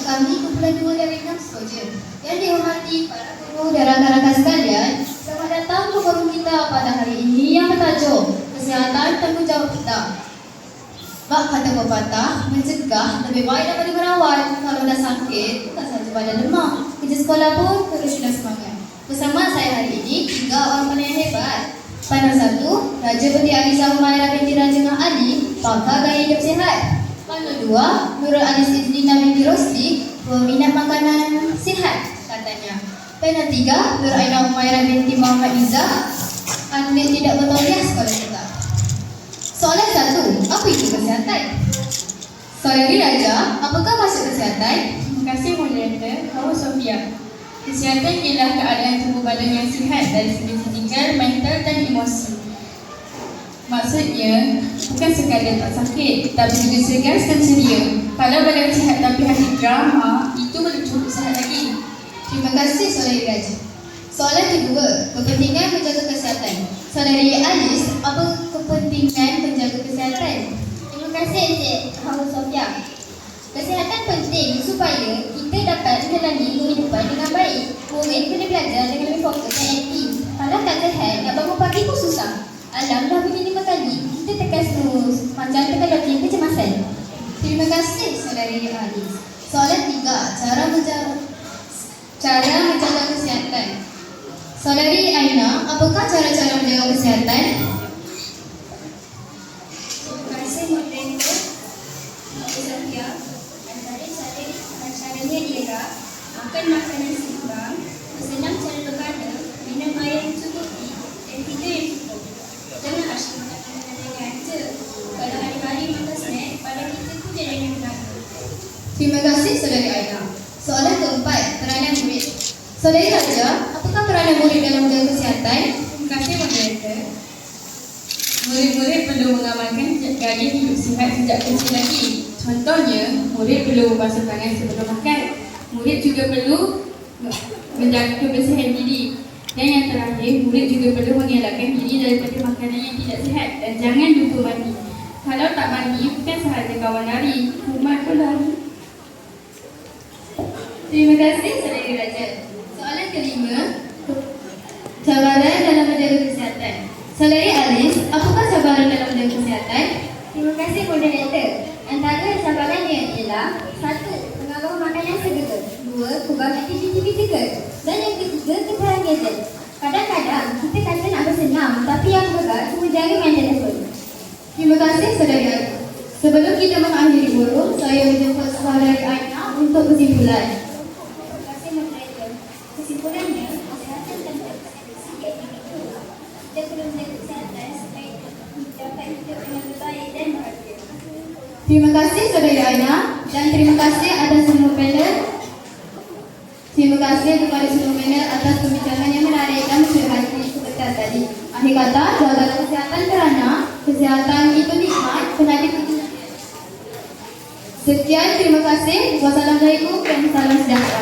kami kumpulan 2 dari 6 Soja. Yang dihormati para guru dan rakan-rakan sekalian, selamat datang ke forum kita pada hari ini yang bertajuk Kesihatan Tanggungjawab Kita. Bak kata pepatah, mencegah lebih baik daripada merawat. Kalau dah sakit, bukan sahaja badan lemah, kerja sekolah pun teruslah semangat. Bersama saya hari ini, 3 orang panel yang hebat. Panel 1, Raja Peti Aliza Humairah binti Raja Noh Ali, pakar gaya hidup sihat. Panel 2, Nurul Anis Izlina binti Rosli, peminat makanan sihat katanya. Panel 3, Nur Aina Humairah binti Muhammad Izzah, atlet tidak bertauliah sekolah kita. Soalan 1, apa itu kesihatan? Saudari Raja, apakah maksud kesihatan? Terima kasih moderator, Hawa Sofia. Kesihatan ialah keadaan tubuh badan yang sihat dari segi fizikal, mental dan emosi. Maksudnya, bukan sekadar tak sakit, tapi juga segar dan ceria. Kalau badan sihat tapi hati drama, itu belum cukup sihat lagi. Terima kasih Saudari Raja. Soalan kedua, kepentingan menjaga kesihatan. Saudari Alis, apa kepentingan menjaga kesihatan? Terima kasih Encik Hawa Sofia. Kesihatan penting supaya kita dapat menjalani kehidupan dengan baik. Murid kena belajar dengan lebih fokus dan aktif. Kalau tak sihat, nak bangun pagi pun susah. Alam dah bunyi 5 kali, kita tekan snooze. Macam tekan lagi kecemasan. Terima kasih Saudari Alis. Soalan 3, cara menjaga kesihatan. Saudari Aina, apakah cara-cara menjaga kesihatan? Terima kasih moderator Hawa Sofia. Antara caranya ialah makan makanan seimbang, bersenam secara berkala, minum air yang mencukupi dan tidur yang cukup. Jangan asyik makan makanan ringan je. Kalau hari-hari makan snack, badan kita pun jadi yang berlaku. Terima kasih Saudari Aina. Soalan keempat, peranan murid. Saudari Raja, apakah peranan murid dalam menjaga kesihatan? Terima kasih moderator. Murid-murid perlu mengamalkan gaya hidup sihat sejak kecil lagi. Contohnya, murid perlu membasuh tangan sebelum makan. Murid juga perlu menjaga kebersihan diri. Dan yang terakhir, murid juga perlu mengelakkan diri daripada makanan yang tidak sihat. Dan jangan lupa mandi. Kalau tak mandi, bukan sahaja kawan lari, kumat pun lari. Terima kasih Saudari Raja. Soalan kelima, cabaran dalam menjaga kesihatan. Saudari Alis, apakah cabaran dalam menjaga kesihatan? Terima kasih moderator. Antara cabarannya ialah 1. Pengaruh makanan segera. 2. Kurang aktiviti fizikal. Dan yang ketiga, keperahan gadget. Kadang-kadang kita kata nak bersenam, tapi yang berat cuma jari main telefon. Terima kasih Saudari Aina. Sebelum kita mengakhiri forum, saya menjemput Saudari Aina untuk kesimpulan. Terima kasih moderator. Kesimpulannya, kesihatan dan sikap individu. Kita perlu menjaga kesihatan supaya dapat hidup dengan berbaik dan bahagia. Terima kasih Saudari Aina dan terima kasih atas semua panel. Terima kasih kepada semua panel atas pembincangan yang menarik dan mencerahkan sebentar tadi. Akhir kata, jaga kesihatan kerana kesihatan itu nikmat, penyakit itu. Sekian, terima kasih. Wassalamualaikum dan salam sejahtera.